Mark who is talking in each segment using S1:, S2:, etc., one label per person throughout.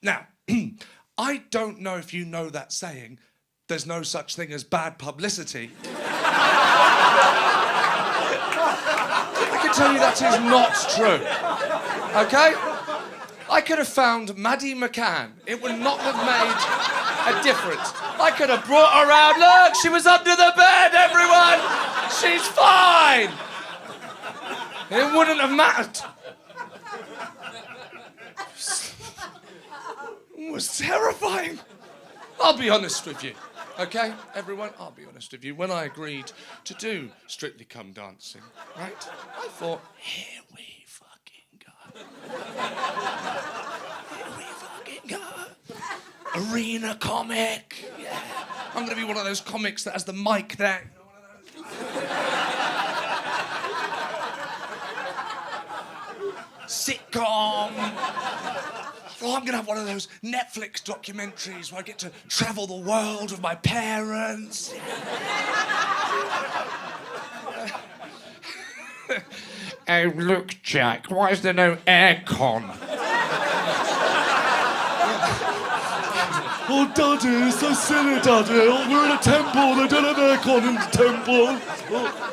S1: Now, I don't know if you know that saying, there's no such thing as bad publicity. I can tell you that is not true, okay? I could have found Maddie McCann. It would not have made a difference. I could have brought her around. Look, she was under the bed, everyone. She's fine. It wouldn't have mattered. It was terrifying. I'll be honest with you, okay? Everyone, I'll be honest with you. When I agreed to do Strictly Come Dancing, right, I thought, here we fucking go. Here we fucking go. Arena comic. Yeah. I'm going to be one of those comics that has the mic there. Sitcom. Oh, I'm going to have one of those Netflix documentaries where I get to travel the world with my parents. Oh, look, Jack, why is there no aircon?
S2: Oh, Daddy, it's so silly, Daddy. Oh, we're in a temple. They don't have aircon in the temple. Oh.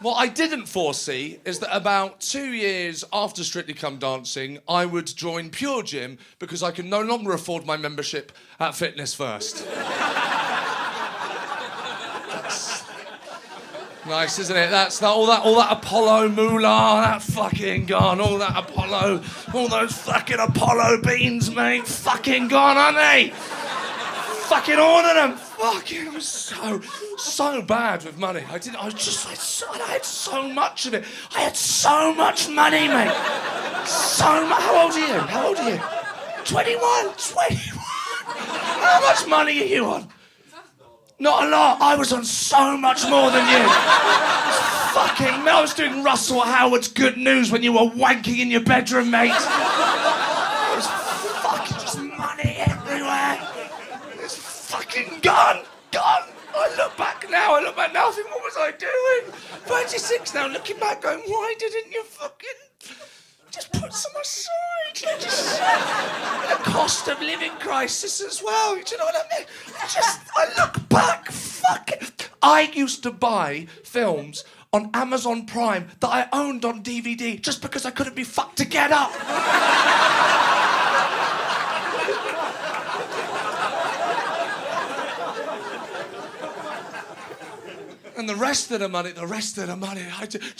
S1: What I didn't foresee is that about 2 years after Strictly Come Dancing, I would join Pure Gym because I can no longer afford my membership at Fitness First. That's nice, isn't it? That's all that Apollo moolah, that fucking gone, all that Apollo, all those fucking Apollo beans, mate, fucking gone, aren't they? Fucking ordered them. Fucking, I was so bad with money. I had so much of it. I had so much money, mate. So much. How old are you? 21. How much money are you on? Not a lot. I was on so much more than you. Fucking, I was doing Russell Howard's Good News when you were wanking in your bedroom, mate. There was fucking just money everywhere. It's fucking gone. I look back now, I think, what was I doing? 36 now, looking back, going, why didn't you fucking just put some aside? The cost of living crisis as well, do you know what I mean? I look back, fucking... I used to buy films on Amazon Prime that I owned on DVD just because I couldn't be fucked to get up. And the rest of the money, do you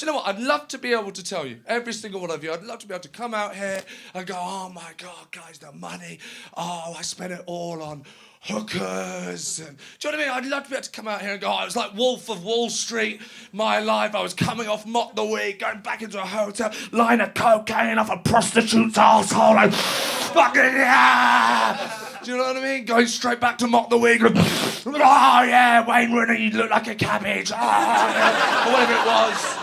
S1: know what? I'd love to be able to tell you, every single one of you, I'd love to be able to come out here and go, oh my God, guys, the money, oh, I spent it all on hookers. And, do you know what I mean? I'd love to be able to come out here and go, oh, it was like Wolf of Wall Street, my life. I was coming off Mock the Week, going back into a hotel, line of cocaine off a prostitute's arsehole, like, fucking yeah! Do you know what I mean? Going straight back to Mock the Week. Oh, yeah, Wayne Rooney, you look like a cabbage. Oh, yeah. Or whatever it was.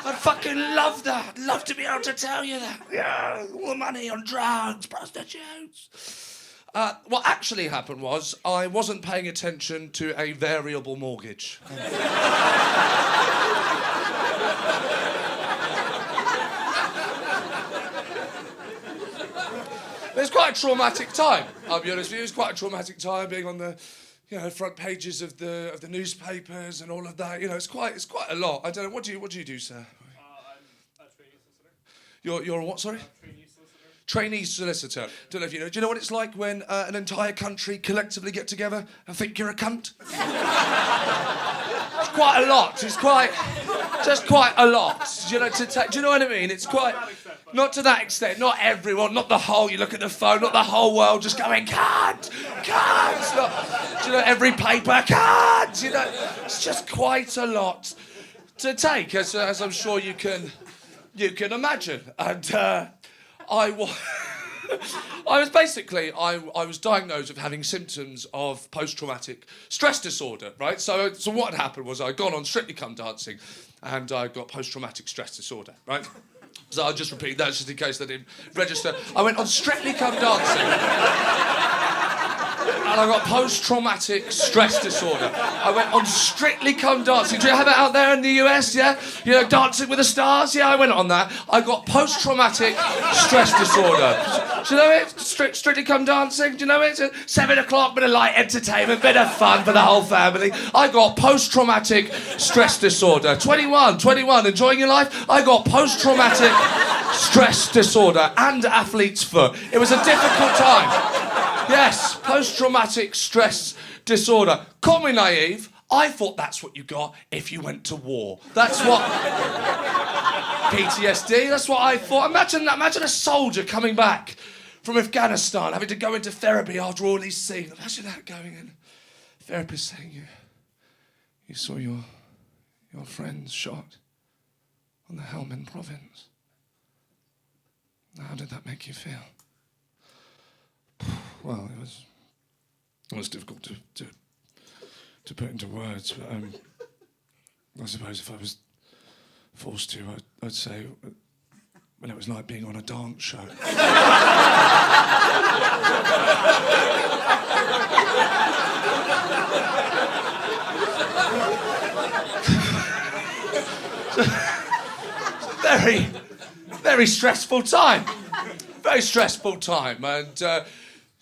S1: I'd fucking love that. I'd love to be able to tell you that. Yeah, all the money on drugs, prostitutes. What actually happened was I wasn't paying attention to a variable mortgage. It was quite a traumatic time, I'll be honest with you. It was quite a traumatic time being on the, front pages of the newspapers and all of that. It's quite a lot. I don't know. What do you do, sir?
S3: I'm a trainee solicitor.
S1: You're a what? Sorry.
S3: Trainee solicitor.
S1: Trainee solicitor. Don't know if you know. Do you know what it's like when an entire country collectively get together and think you're a cunt? It's quite a lot. It's quite a lot. Do you know what I mean? It's quite. Not to that extent, not everyone, not the whole, you look at the phone, not the whole world just going, cunt. Every paper, cunt. It's just quite a lot to take, as I'm sure you can imagine. And I was diagnosed with having symptoms of post-traumatic stress disorder, right? So what had happened was I'd gone on Strictly Come Dancing and I got post-traumatic stress disorder, right? So I'll just repeat that just in case they didn't register. I went on Strictly Come Dancing. And I got post-traumatic stress disorder. I went on Strictly Come Dancing. Do you have it out there in the US, yeah? You know, Dancing with the Stars? Yeah, I went on that. I got post-traumatic stress disorder. Do you know it? Strictly Come Dancing? Do you know it? 7 o'clock, bit of light entertainment, bit of fun for the whole family. I got post-traumatic stress disorder. 21, enjoying your life? I got post-traumatic stress disorder and athlete's foot. It was a difficult time. Yes, post-traumatic stress disorder. Call me naive. I thought that's what you got if you went to war. That's what... PTSD, that's what I thought. Imagine a soldier coming back from Afghanistan, having to go into therapy after all he's seen. Imagine that going in. Therapist saying, you saw your friends shot on the Helmand province. How did that make you feel? Well, it was difficult to put into words, but I suppose if I was forced to, I'd say when it was like being on a dance show. Very, very stressful time. Very stressful time, and I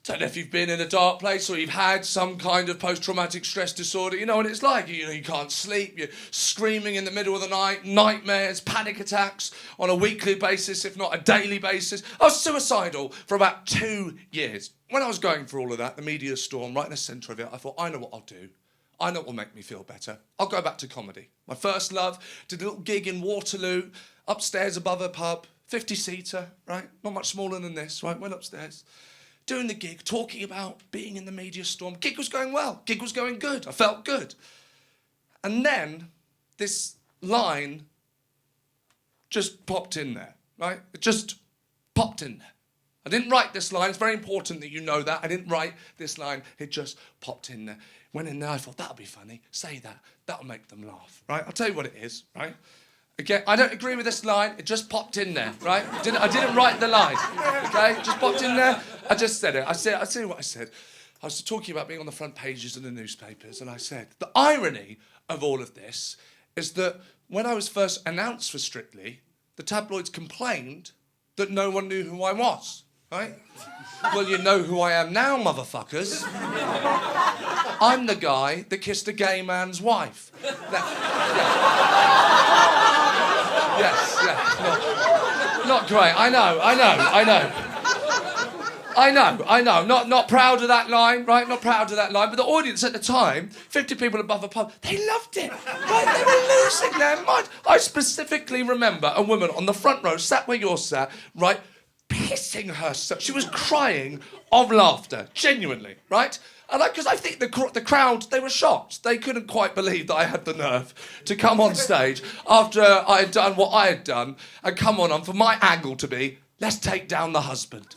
S1: don't know if you've been in a dark place or you've had some kind of post-traumatic stress disorder. You know what it's like. You can't sleep, you're screaming in the middle of the night, nightmares, panic attacks on a weekly basis, if not a daily basis. I was suicidal for about 2 years. When I was going through all of that, the media storm, right in the centre of it, I thought, I know what I'll do. I know what will make me feel better. I'll go back to comedy. My first love, did a little gig in Waterloo, upstairs above a pub, 50-seater, right? Not much smaller than this, right? Went upstairs. Doing the gig, talking about being in the media storm. Gig was going well. Gig was going good. I felt good. And then this line just popped in there, right? It just popped in there. I didn't write this line. It's very important that you know that. I didn't write this line. It just popped in there. Went in there. I thought, that'll be funny. Say that. That'll make them laugh, right? I'll tell you what it is, right? Again, I don't agree with this line. It just popped in there, right? I didn't write the line, okay? It just popped in there. I just said it. I'll tell you what I said. I was talking about being on the front pages of the newspapers, and I said, the irony of all of this is that when I was first announced for Strictly, the tabloids complained that no one knew who I was, right? Well, you know who I am now, motherfuckers. I'm the guy that kissed a gay man's wife. Yes, not great. I know. Not proud of that line, right? Not proud of that line. But the audience at the time, 50 people above a pub, they loved it. Right? They were losing their mind. I specifically remember a woman on the front row, sat where you're sat, right, pissing herself. She was crying of laughter, genuinely, right? And because I think the crowd, they were shocked. They couldn't quite believe that I had the nerve to come on stage after I had done what I had done and come on for my angle to be, let's take down the husband.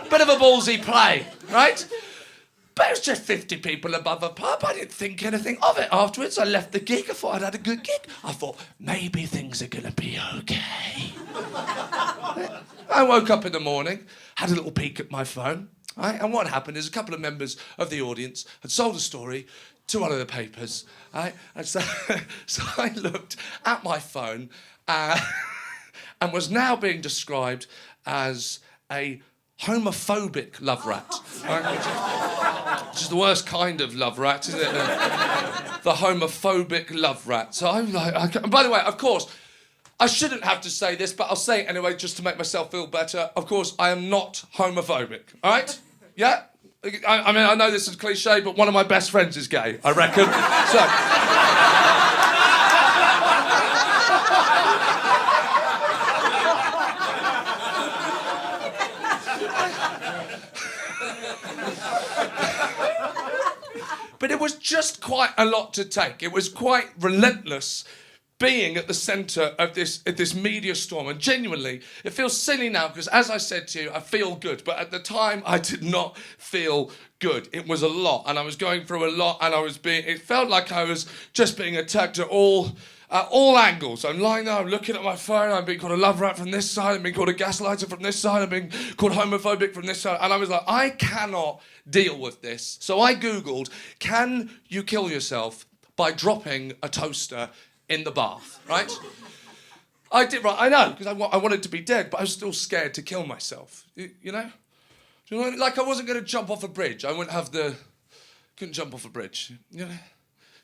S1: Bit of a ballsy play, right? But it was just 50 people above a pub. I didn't think anything of it afterwards. I left the gig. I thought I'd had a good gig. I thought, maybe things are going to be okay. I woke up in the morning, had a little peek at my phone, right? And what happened is a couple of members of the audience had sold a story to one of the papers, right? And so I looked at my phone and was now being described as a homophobic love rat, right? Which is the worst kind of love rat, isn't it? The homophobic love rat. So I'm like, and by the way, of course, I shouldn't have to say this, but I'll say it anyway just to make myself feel better. Of course, I am not homophobic, all right? Yeah? I mean, I know this is cliche, but one of my best friends is gay, I reckon. But it was just quite a lot to take. It was quite relentless being at the centre of this media storm. And genuinely, it feels silly now because, as I said to you, I feel good. But at the time, I did not feel good. It was a lot, and I was going through a lot, and it felt like I was just being attacked at all At all angles. I'm lying there, I'm looking at my phone, I'm being called a love rat from this side, I'm being called a gaslighter from this side, I'm being called homophobic from this side. And I was like, I cannot deal with this. So I Googled, can you kill yourself by dropping a toaster in the bath, right? I did, right, I know, because I wanted to be dead, but I was still scared to kill myself, you know? Do you know, like I wasn't going to jump off a bridge. I couldn't jump off a bridge, you know?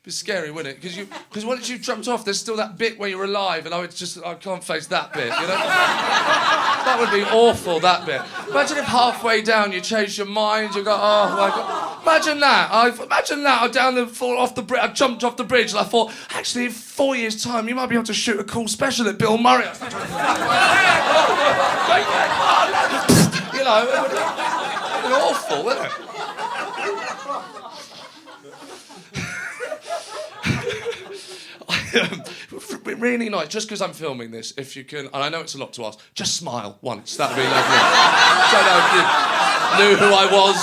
S1: It's scary, wouldn't it? Because once you've jumped off, there's still that bit where you're alive, and I can't face that bit, you know? That would be awful, that bit. Imagine if halfway down you change your mind, you go, oh my God. Imagine that. Off the bridge. I jumped off the bridge, and I thought, actually, in 4 years' time, you might be able to shoot a cool special at Bill Murray. You know, it would be awful, wouldn't it? Really nice, just because I'm filming this, if you can, and I know it's a lot to ask, just smile once, that'd be lovely. Don't know if you knew who I was,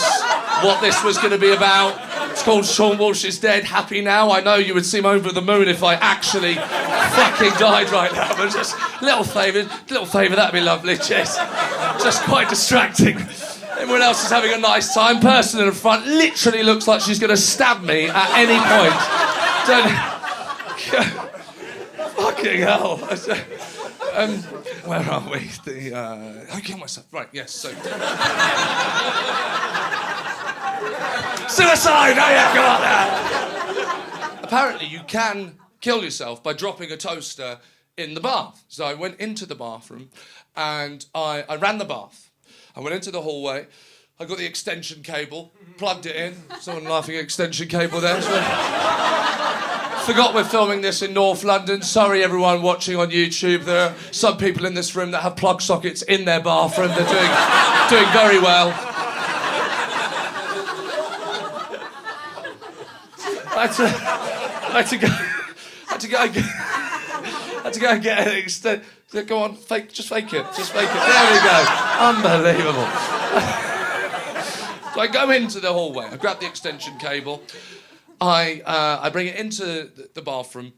S1: what this was going to be about. It's called Seann Walsh is Dead, Happy Now. I know you would seem over the moon if I actually fucking died right now, but just little favour, that'd be lovely, cheers. Just quite distracting. Everyone else is having a nice time. Person in the front literally looks like she's going to stab me at any point. Fucking hell. Where are we? I killed myself. Right, yes, so... Suicide! Oh yeah, come on now! Apparently you can kill yourself by dropping a toaster in the bath. So I went into the bathroom and I ran the bath. I went into the hallway. I got the extension cable, plugged it in. Someone laughing at extension cable there. Forgot we're filming this in North London. Sorry, everyone watching on YouTube. There are some people in this room that have plug sockets in their bathroom. They're doing very well. I had to go and get an extent. Go on, just fake it. There we go. Unbelievable. So I go into the hallway. I grab the extension cable. I bring it into the bathroom,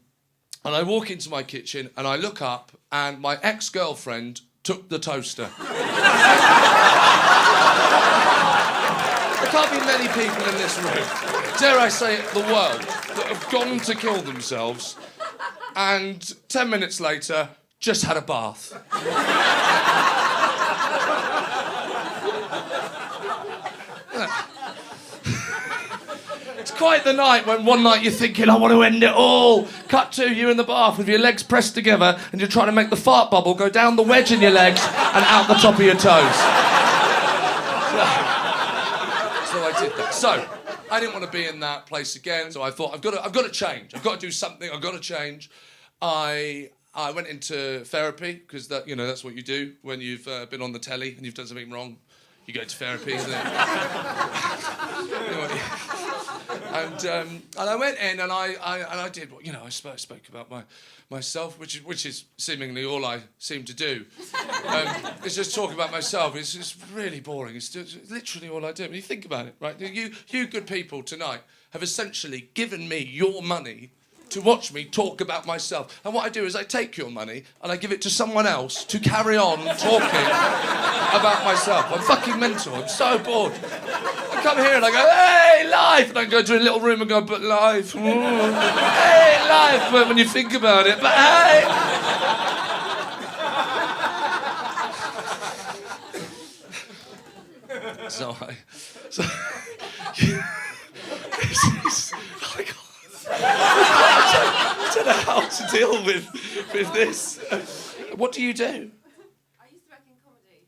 S1: and I walk into my kitchen, and I look up, and my ex-girlfriend took the toaster. There can't be many people in this room, dare I say it, the world, that have gone to kill themselves, and 10 minutes later, just had a bath. It's quite the night when one night you're thinking, I want to end it all. Cut to you in the bath with your legs pressed together and you're trying to make the fart bubble go down the wedge in your legs and out the top of your toes. So I did that. So I didn't want to be in that place again, so I thought, I've got to change. I've got to do something. I've got to change. I went into therapy because that's what you do when you've been on the telly and you've done something wrong. You go to therapy, isn't it? And I went in and I did what I spoke about myself, which is seemingly all I seem to do. It's just talk about myself. It's just really boring. It's literally all I do. When you think about it, right? You good people tonight have essentially given me your money to watch me talk about myself. And what I do is I take your money and I give it to someone else to carry on talking about myself. I'm fucking mental. I'm so bored. I come here and I go, hey, life! And I go to a little room and go, but life. Hey, life! But when you think about it, but hey! So I don't know how to deal with this. What do you do?
S4: I used to work in comedy.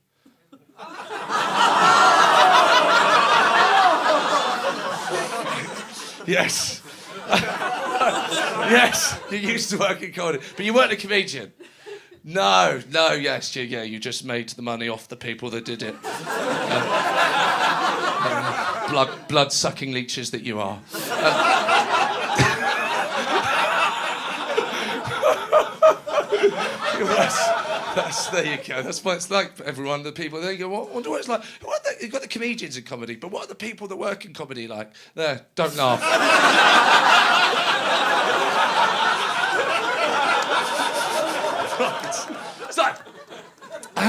S1: Yes. Yes, you used to work in comedy. But you weren't a comedian. No, yes, you just made the money off the people that did it. Blood-sucking leeches that you are. There you go. That's what it's like for everyone. The people there, you go, I wonder what it's like. You've got the comedians in comedy, but what are the people that work in comedy like? There, don't laugh.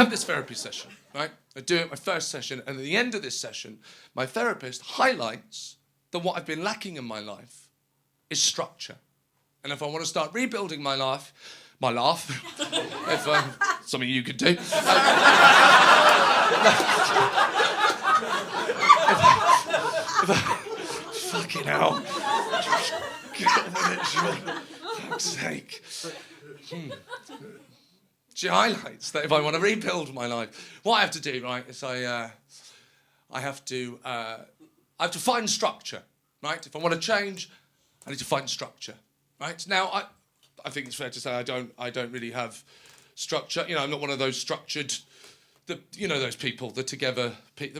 S1: have this therapy session, right? I do it my first session, and at the end of this session, my therapist highlights that what I've been lacking in my life is structure. And if I want to start rebuilding my life, if something you could do. Fucking hell. Get on with it, Sean. For fuck's sake. She highlights that if I want to rebuild my life, what I have to do, right, is I have to find structure, right? If I want to change, I need to find structure, right? Now, I think it's fair to say I don't really have structure. You know, I'm not one of those structured, those people, the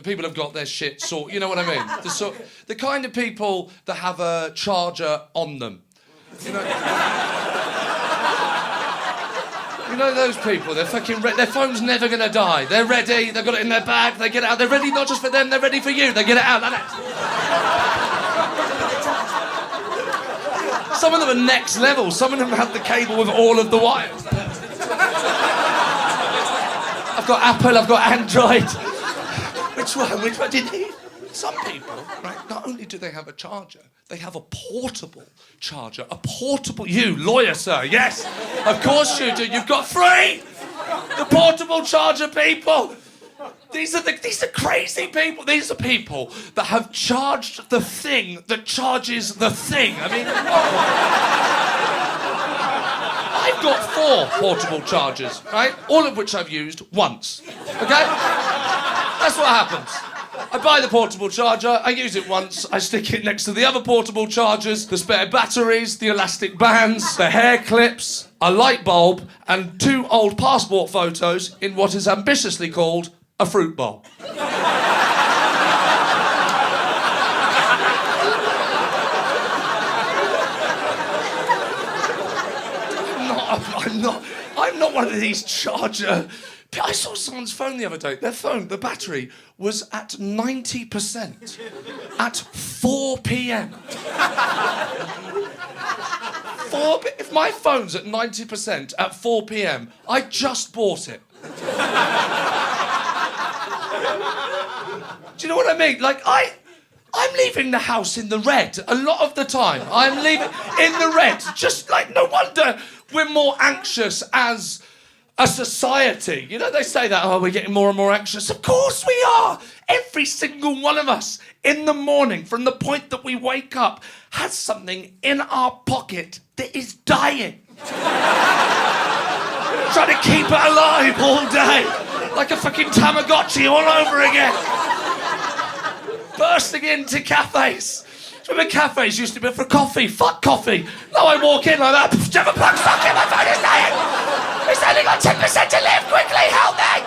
S1: people have got their shit sorted. You know what I mean? The kind of people that have a charger on them. You know those people, they're fucking their phone's never gonna die. They're ready, they've got it in their bag, they get it out. They're ready not just for them, they're ready for you. They get it out, Some of them are next level. Some of them have the cable with all of the wires. I've got Apple, I've got Android. Which one do you need? Some people, right, not only do they have a charger, they have a portable charger. You, lawyer, sir, yes. Of course you do. You've got three. The portable charger people. These are crazy people. These are people that have charged the thing that charges the thing. I mean, I've got 4 portable chargers, right? All of which I've used once. Okay? That's what happens. I buy the portable charger, I use it once, I stick it next to the other portable chargers, the spare batteries, the elastic bands, the hair clips, a light bulb, and 2 old passport photos in what is ambitiously called a fruit bowl. I'm not one of these charger... I saw someone's phone the other day. Their phone, the battery, was at 90% at 4 p.m. If my phone's at 90% at 4 p.m, I just bought it. Do you know what I mean? Like, I'm leaving the house in the red a lot of the time. I'm leaving in the red. Just like, no wonder we're more anxious as a society. You know, they say that, we're getting more and more anxious. Of course we are. Every single one of us in the morning, from the point that we wake up, has something in our pocket that is dying. Trying to keep it alive all day. Like a fucking Tamagotchi all over again. Bursting into cafes. Do you remember cafes used to be for coffee? Fuck coffee. Now I walk in like that. Do you have a plug socket? My phone is dying. It's only got 10% to live. Quickly, help me.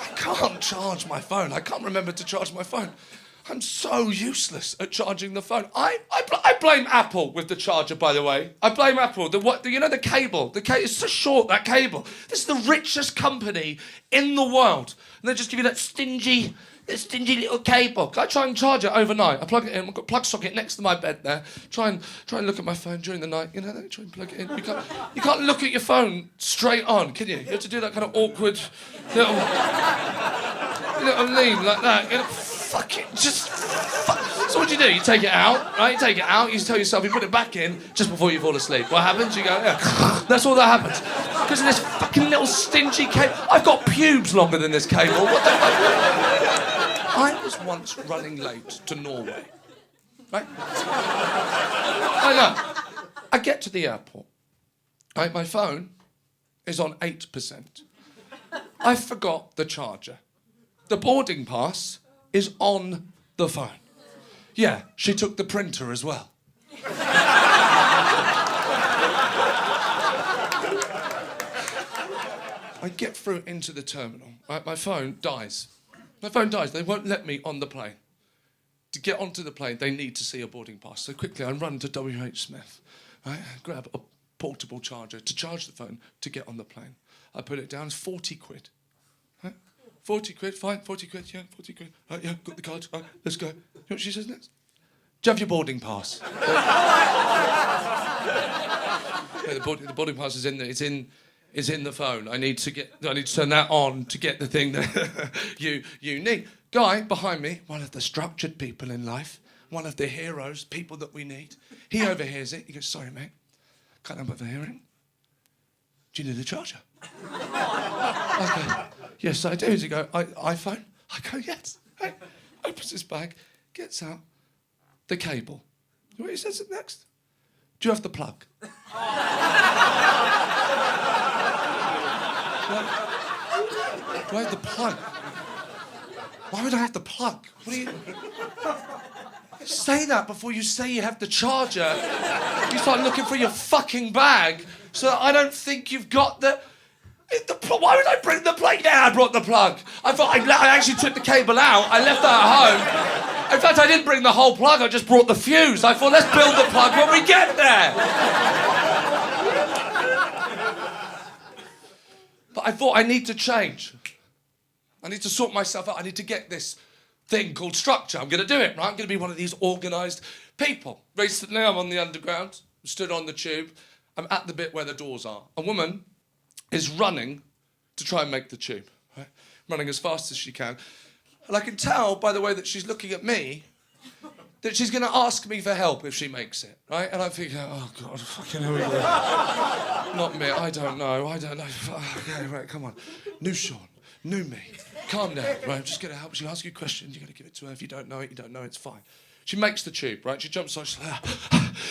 S1: I can't charge my phone. I can't remember to charge my phone. I'm so useless at charging the phone. I blame Apple with the charger, by the way. I blame Apple. The cable. It's so short, that cable. This is the richest company in the world. And they just give you that stingy little cable. I try and charge it overnight. I plug it in. I've got a plug socket next to my bed there. Try and look at my phone during the night. You know, try and plug it in. You can't look at your phone straight on, can you? You have to do that kind of awkward little lean like that. You know, So what do? You take it out, right? You take it out, you tell yourself, you put it back in just before you fall asleep. What happens? You go, yeah. That's all that happens. Because of this fucking little stingy cable. I've got pubes longer than this cable. What the fuck? I was once running late to Norway, right? I know. I get to the airport, right? My phone is on 8%. I forgot the charger. The boarding pass is on the phone. Yeah, she took the printer as well. I get through into the terminal, right? My phone dies. They won't let me on the plane. To get onto the plane, they need to see a boarding pass. So quickly, I run to WH Smith, right? Grab a portable charger to charge the phone to get on the plane. I put it down, it's 40 quid. Right? 40 quid, fine, 40 quid, yeah, 40 quid. Right, yeah, got the card, right, let's go. You know what she says next? Do you have your boarding pass? Yeah, the boarding pass is in there. It's is in the phone. I need to turn that on to get the thing that you need. Guy behind me, one of the structured people in life, one of the heroes, people that we need. He overhears it. He goes, "Sorry, mate, can't help overhearing. Do you need a charger?" I go, "Yes, I do." Does he go, "iPhone?" I go, "Yes." Hey, opens his bag, gets out the cable. You know what he says next? "Do you have the plug?" Do I have the plug? Why would I have the plug? What do you... Say that before you say you have the charger. You start looking for your fucking bag so that I don't think you've got the... Why would I bring the plug? Yeah, I brought the plug. I actually took the cable out. I left that at home. In fact, I didn't bring the whole plug. I just brought the fuse. I thought, let's build the plug when we get there. But I thought, I need to change. I need to sort myself out. I need to get this thing called structure. I'm going to do it, right? I'm going to be one of these organised people. Recently, I'm on the underground, stood on the tube. I'm at the bit where the doors are. A woman is running to try and make the tube, right? Running as fast as she can. And I can tell by the way that she's looking at me that she's going to ask me for help if she makes it, right? And I'm thinking, oh, God, fucking hell, not me, I don't know. Okay, right, come on. New Seann, new me. Calm down, right? I'm just going to help. She'll ask you questions, you're going to give it to her. If you don't know it, you don't know it, it's fine. She makes the tube, right? She jumps on, she's like,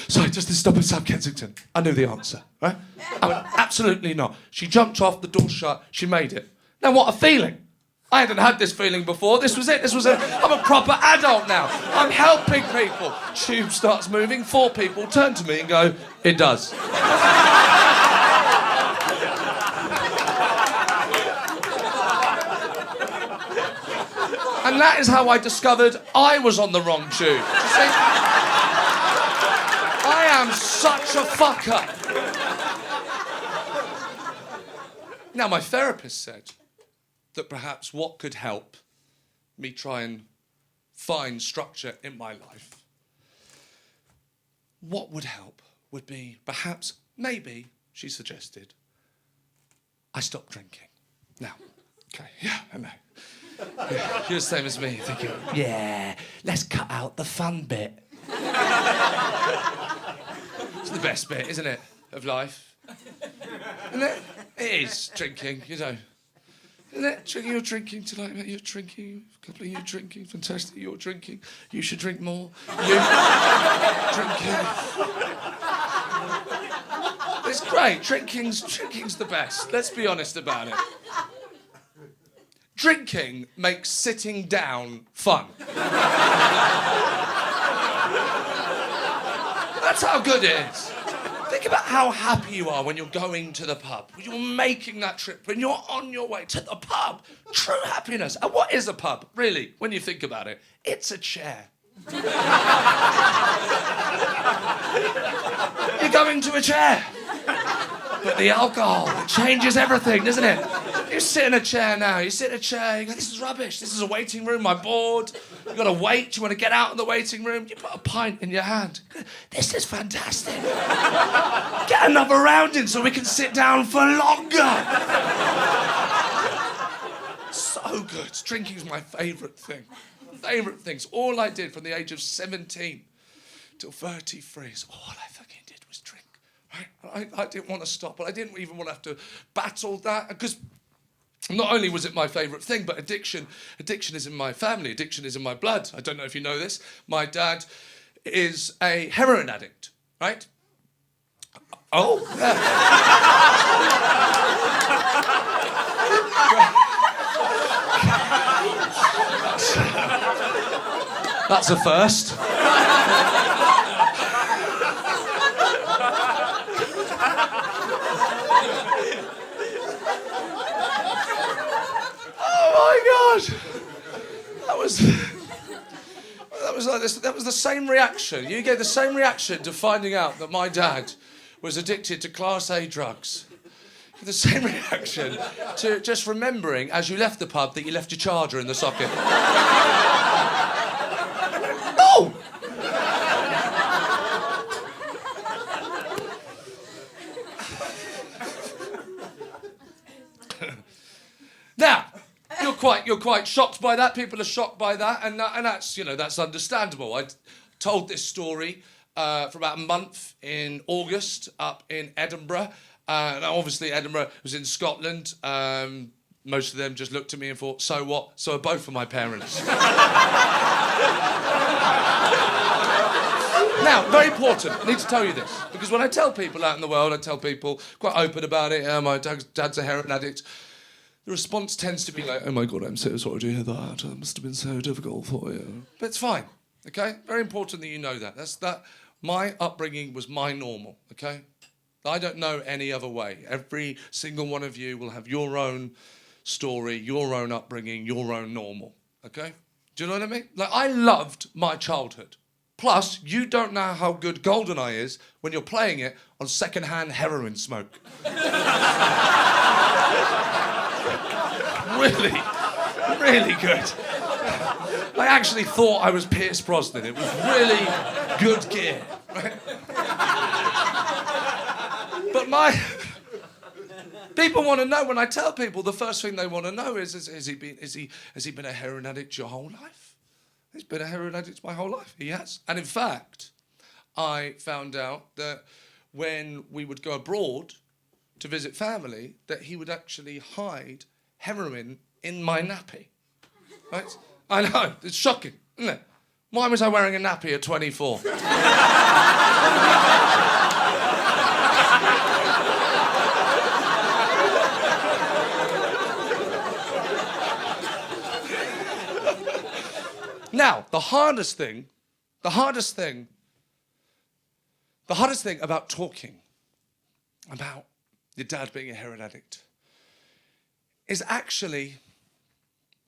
S1: sorry, does this stop at South Kensington? I knew the answer, right? I went, absolutely not. She jumped off, the door shut, she made it. Now, what a feeling. I hadn't had this feeling before. This was it. I'm a proper adult now. I'm helping people. Tube starts moving, 4 people turn to me and go, "It does." And that is how I discovered I was on the wrong tube. You see? I am such a fucker. Now, my therapist said that perhaps what could help me try and find structure in my life, what would help would be perhaps, maybe, she suggested, I stop drinking. Now, okay, yeah, I know. Yeah, you're the same as me, thinking, yeah, let's cut out the fun bit. It's the best bit, isn't it, of life? Isn't it? It is, drinking, you know. Isn't it? You're drinking tonight, mate. You're drinking. A couple of you drinking. Fantastic. You're drinking. You should drink more. You drinking. It's great. Drinking's the best. Let's be honest about it. Drinking makes sitting down fun. That's how good it is. Think about how happy you are when you're going to the pub, when you're making that trip, when you're on your way to the pub. True happiness. And what is a pub, really, when you think about it? It's a chair. You're going to a chair. But the alcohol, it changes everything, doesn't it? You sit in a chair now, you sit in a chair, you go, this is rubbish, this is a waiting room, I'm bored. You've got to wait, you want to get out of the waiting room, you put a pint in your hand. This is fantastic. Get another round in so we can sit down for longer. So good. Drinking's my favourite thing. Favourite things. All I did from the age of 17 till 33 is all I fucking did was drink. Right? I didn't want to stop, but I didn't even want to have to battle that, because not only was it my favourite thing, but addiction is in my family. Addiction is in my blood. I don't know if you know this. My dad is a heroin addict, right? Oh, yeah. That's a first. That was like this. That was the same reaction. You gave the same reaction to finding out that my dad was addicted to Class A drugs. The same reaction to just remembering as you left the pub that you left your charger in the socket. Oh! quite shocked by that. People are shocked by that, and that's, you know, that's understandable. I told this story for about a month in August up in Edinburgh. Now obviously Edinburgh was in Scotland. Most of them just looked at me and thought, so what? So are both of my parents. Now, very important, I need to tell you this, because when I tell people out in the world, I tell people, quite open about it, my dad's a heroin addict, the response tends to be like, oh my God, I'm so sorry to hear that, it must have been so difficult for you. But it's fine, okay? Very important that you know that. My upbringing was my normal, okay? I don't know any other way. Every single one of you will have your own story, your own upbringing, your own normal, okay? Do you know what I mean? Like, I loved my childhood. Plus, you don't know how good GoldenEye is when you're playing it on second-hand heroin smoke. Really, really good. I actually thought I was Pierce Brosnan. It was really good gear. Right? But people want to know, when I tell people, the first thing they want to know is has he been a heroin addict your whole life? He's been a heroin addict my whole life. He has. And in fact, I found out that when we would go abroad to visit family, that he would actually hide heroin in my nappy. Right? I know, it's shocking, isn't it? Why was I wearing a nappy at 24? Now, the hardest thing about talking about your dad being a heroin addict is actually,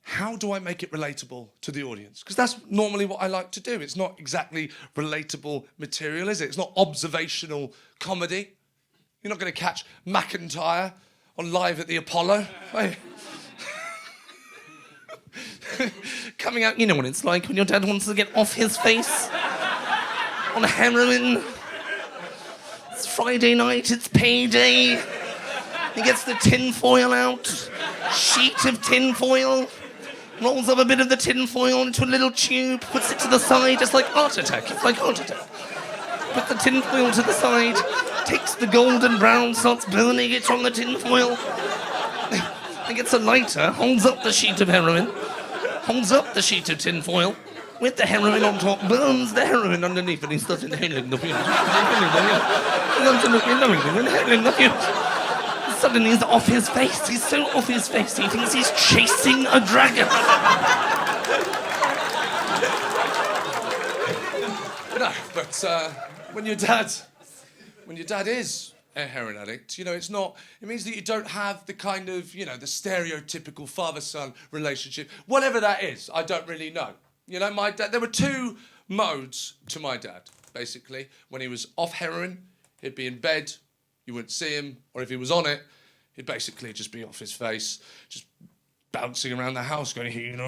S1: how do I make it relatable to the audience? Because that's normally what I like to do. It's not exactly relatable material, is it? It's not observational comedy. You're not going to catch McIntyre on Live at the Apollo. Coming out, you know what it's like when your dad wants to get off his face on heroin. It's Friday night, it's payday. He gets the tin foil out, sheet of tin foil, rolls up a bit of the tin foil into a little tube, puts it to the side. It's like Heart Attack. It's like Heart Attack. Puts the tin foil to the side, takes the golden brown, starts burning it on the tin foil. He gets a lighter, holds up the sheet of heroin, holds up the sheet of tin foil with the heroin on top, burns the heroin underneath, and he starts inhaling the fumes. Inhaling the fumes. Suddenly he's off his face. He's so off his face, he thinks he's chasing a dragon. No, but when your dad is a heroin addict, you know, it means that you don't have the kind of, you know, the stereotypical father-son relationship. Whatever that is, I don't really know. You know, my dad, there were two modes to my dad, basically. When he was off heroin, he'd be in bed, you wouldn't see him, or if he was on it, he'd basically just be off his face, just bouncing around the house going, you know,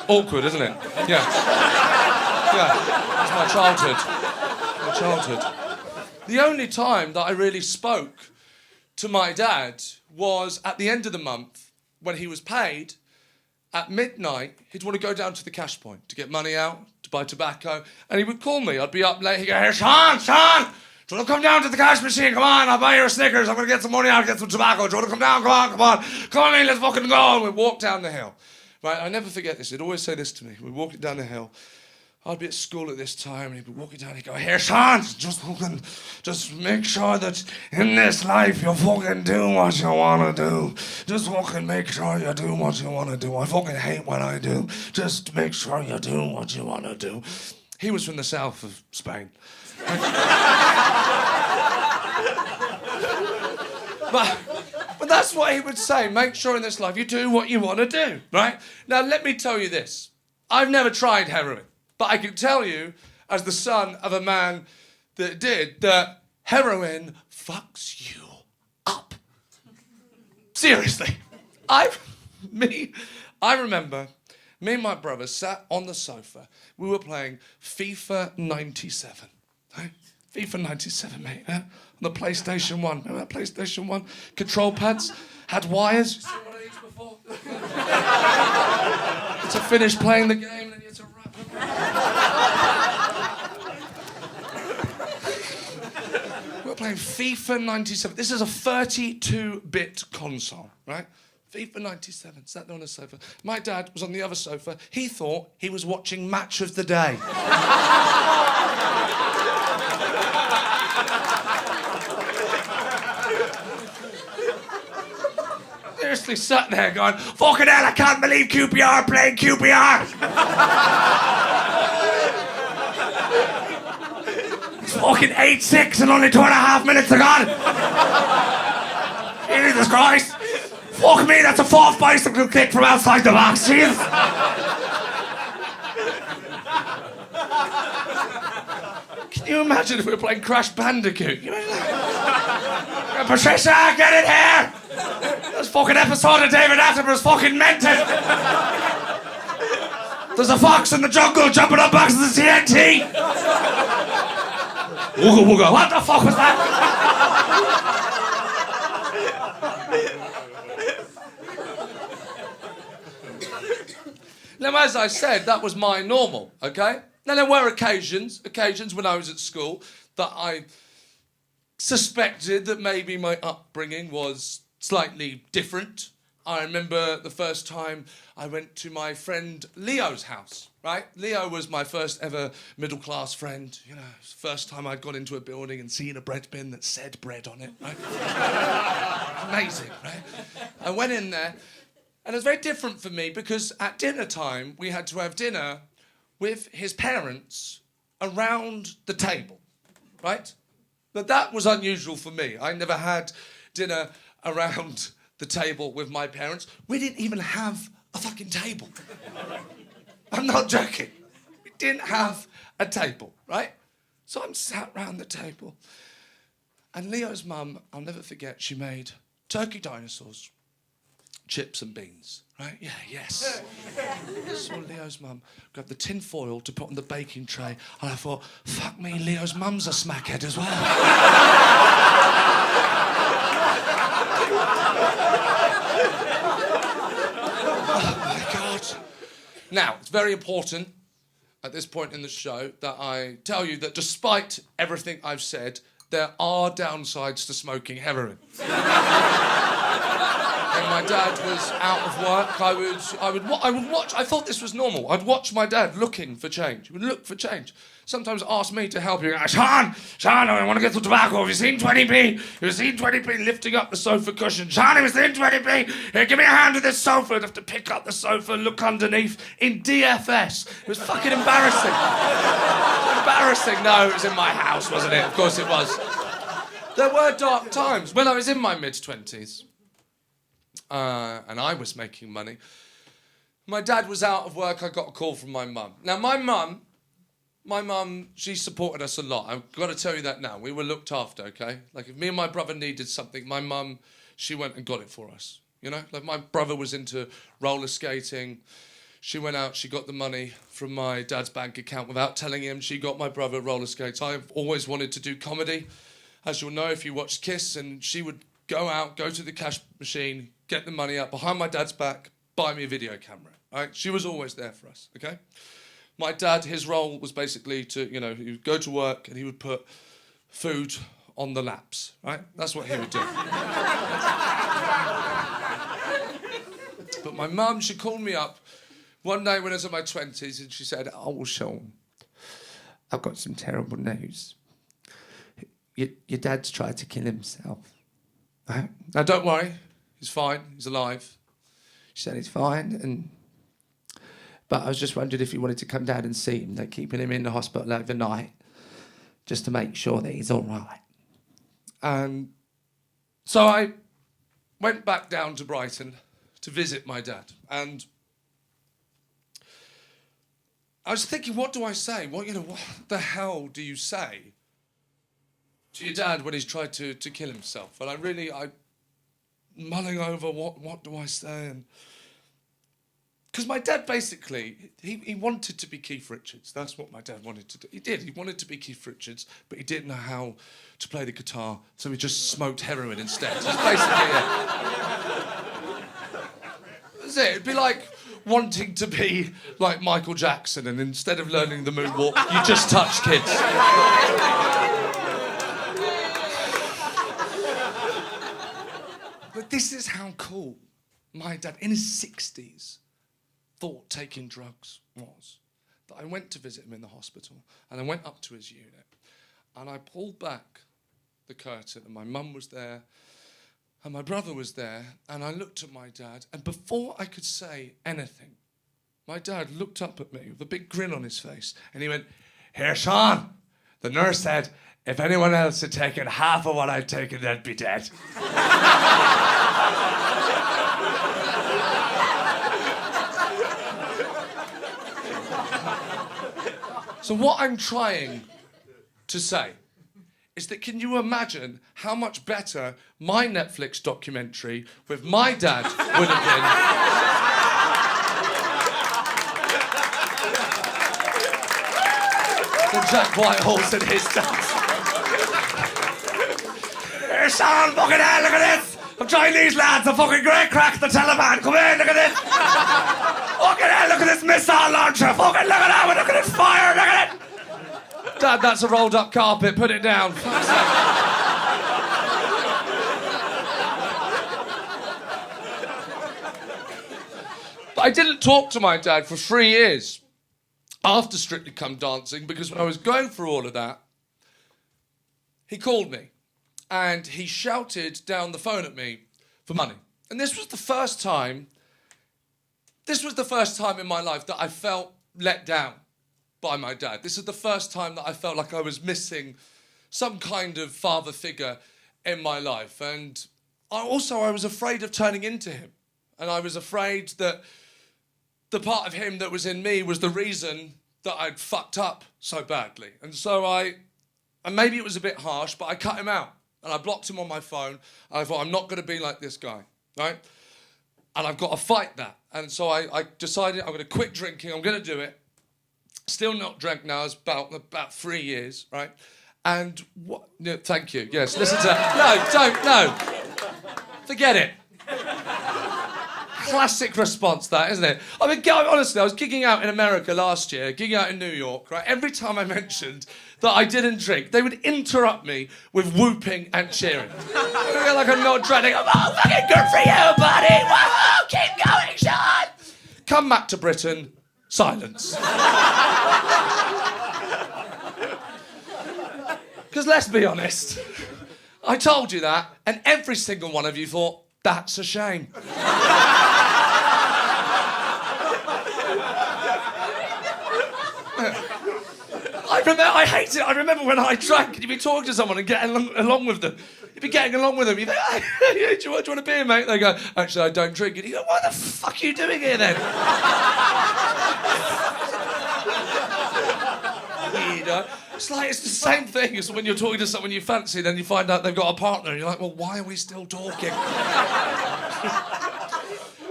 S1: awkward, isn't it? Yeah. Yeah, it's my childhood. The only time that I really spoke to my dad was at the end of the month when he was paid. At midnight, he'd want to go down to the cash point to get money out, to buy tobacco, and he would call me. I'd be up late. He'd go, hey, Seann, do you want to come down to the cash machine? Come on, I'll buy you a Snickers. I'm going to get some money out, get some tobacco. Do you want to come down? Come on. Come on in, let's fucking go. And we'd walk down the hill. Right, I never forget this. He'd always say this to me. We'd walk down the hill. I'd be at school at this time, and he'd be walking down, he'd go, here, Seann, just make sure that in this life you fucking do what you want to do. Just fucking make sure you do what you want to do. I fucking hate what I do. Just make sure you do what you want to do. He was from the south of Spain. But that's what he would say. Make sure in this life you do what you want to do, right? Now, let me tell you this. I've never tried heroin. But I can tell you, as the son of a man that did, that heroin fucks you seriously, I remember me and my brother sat on the sofa. We were playing FIFA 97. Right? FIFA 97, mate. On the PlayStation 1. Remember that PlayStation 1? Control pads had wires. You seen one of these before? To finish playing the game, then you had to wrap them. We were playing FIFA 97. This is a 32-bit console, right? FIFA 97, sat there on the sofa. My dad was on the other sofa. He thought he was watching Match of the Day. Seriously sat there going, fucking hell, I can't believe QPR are playing QPR. It's fucking 8-6 and only 2.5 minutes to go. Jesus Christ. Fuck me, that's a fourth bicycle kick from outside the box, Jesus. Can you imagine if we were playing Crash Bandicoot? Patricia, get in here! This fucking episode of David Attenborough's fucking mental. There's a fox in the jungle jumping on boxes of TNT. Wooga wooga, what the fuck was that? Now, as I said, that was my normal, okay? Now, there were occasions when I was at school that I suspected that maybe my upbringing was slightly different. I remember the first time I went to my friend Leo's house, right? Leo was my first ever middle-class friend. You know, it was the first time I'd gone into a building and seen a bread bin that said bread on it, right? Amazing, right? I went in there, and it was very different for me because at dinner time, we had to have dinner with his parents around the table, right? But that was unusual for me. I never had dinner around the table with my parents. We didn't even have a fucking table. I'm not joking. We didn't have a table, right? So I'm sat round the table. And Leo's mum, I'll never forget, she made turkey dinosaurs, chips and beans, right? Yeah, yes. I saw Leo's mum grab the tin foil to put on the baking tray, and I thought, fuck me, Leo's mum's a smackhead as well. Oh my God. Now, it's very important at this point in the show that I tell you that despite everything I've said, there are downsides to smoking heroin. When my dad was out of work, I would watch. I thought this was normal. I'd watch my dad looking for change. He would look for change. Sometimes ask me to help him. Seann, I want to get some tobacco. Have you seen 20p? Have you seen 20p lifting up the sofa cushion? Seann, have you seen 20p? Here, give me a hand with this sofa. I'd have to pick up the sofa, look underneath in DFS. It was fucking embarrassing. Embarrassing. No, it was in my house, wasn't it? Of course it was. There were dark times when I was in my mid-20s. And I was making money. My dad was out of work. I got a call from my mum. Now, my mum, she supported us a lot. I've got to tell you that now. We were looked after, okay? Like, if me and my brother needed something, my mum, she went and got it for us. You know? Like, my brother was into roller skating. She went out, she got the money from my dad's bank account without telling him. She got my brother roller skates. I've always wanted to do comedy. As you'll know if you watched Kiss, and she would go out, go to the cash machine, get the money out behind my dad's back, buy me a video camera, right? She was always there for us, okay? My dad, his role was basically to, you know, he would go to work and he would put food on the laps, right? That's what he would do. But my mum, she called me up one day when I was in my 20s and she said, oh, Seann, I've got some terrible news. Your dad's tried to kill himself. Right? Now, don't worry. He's fine. He's alive. She said he's fine. But I was just wondering if you wanted to come down and see him. They're keeping him in the hospital overnight just to make sure that he's all right. So I went back down to Brighton to visit my dad. And I was thinking, what do I say? What the hell do you say to your dad when he's tried to kill himself? And mulling over what do I say, and because my dad basically, he wanted to be Keith Richards. That's what my dad wanted to do. He did. He wanted to be Keith Richards, but he didn't know how to play the guitar, so he just smoked heroin instead. That's basically it. That's it. It'd be like wanting to be like Michael Jackson, and instead of learning the moonwalk, you just touch kids. But this is how cool my dad, in his 60s, thought taking drugs was. That I went to visit him in the hospital, and I went up to his unit, and I pulled back the curtain, and my mum was there, and my brother was there, and I looked at my dad, and before I could say anything, my dad looked up at me with a big grin on his face, and he went, "Here, Sean, the nurse said if anyone else had taken half of what I've taken, they'd be dead." So what I'm trying to say is that, can you imagine how much better my Netflix documentary with my dad would have been than Jack Whitehall's and his dad? Here, Sean, fucking hell, look at this! I'm trying these lads, a fucking great crack, the Taliban, come in, look at this! Fucking hell, look at this missile launcher, fucking look at that one, look at this fire, look at it! Dad, that's a rolled up carpet, put it down. Fuck's sake. But I didn't talk to my dad for 3 years after Strictly Come Dancing, because when I was going through all of that, he called me and he shouted down the phone at me for money. And this was the first time in my life that I felt let down by my dad. This is the first time that I felt like I was missing some kind of father figure in my life. And I was afraid of turning into him. And I was afraid that the part of him that was in me was the reason that I'd fucked up so badly. And so and maybe it was a bit harsh, but I cut him out. And I blocked him on my phone. And I thought, I'm not going to be like this guy, right? And I've got to fight that. And so I decided I'm going to quit drinking. I'm going to do it. Still not drank now. It's about 3 years, right? And what? No, thank you. Yes, listen to that. No. Forget it. Classic response, that, isn't it? I mean, honestly, I was gigging out in America last year, gigging out in New York, right? Every time I mentioned that I didn't drink, they would interrupt me with whooping and cheering. Like I'm not drinking. I'm, "Oh, fucking good for you, buddy! Whoa, keep going, Sean!" Come back to Britain, silence. Because let's be honest, I told you that, and every single one of you thought, that's a shame. I hate it. I remember when I drank, you'd be talking to someone and getting along with them. You'd be getting along with them. You'd be like, "Hey, do you want a beer, mate?" They go, "Actually, I don't drink." And you go, "What the fuck are you doing here then?" Weirdo. It's the same thing as when you're talking to someone you fancy, then you find out they've got a partner, and you're like, "Well, why are we still talking?"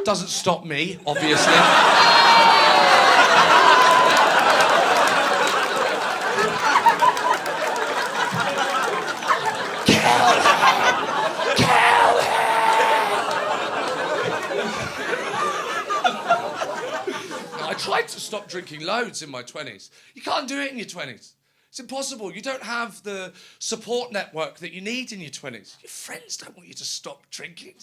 S1: Doesn't stop me, obviously. I tried to stop drinking loads in my 20s. You can't do it in your 20s. It's impossible. You don't have the support network that you need in your 20s. Your friends don't want you to stop drinking.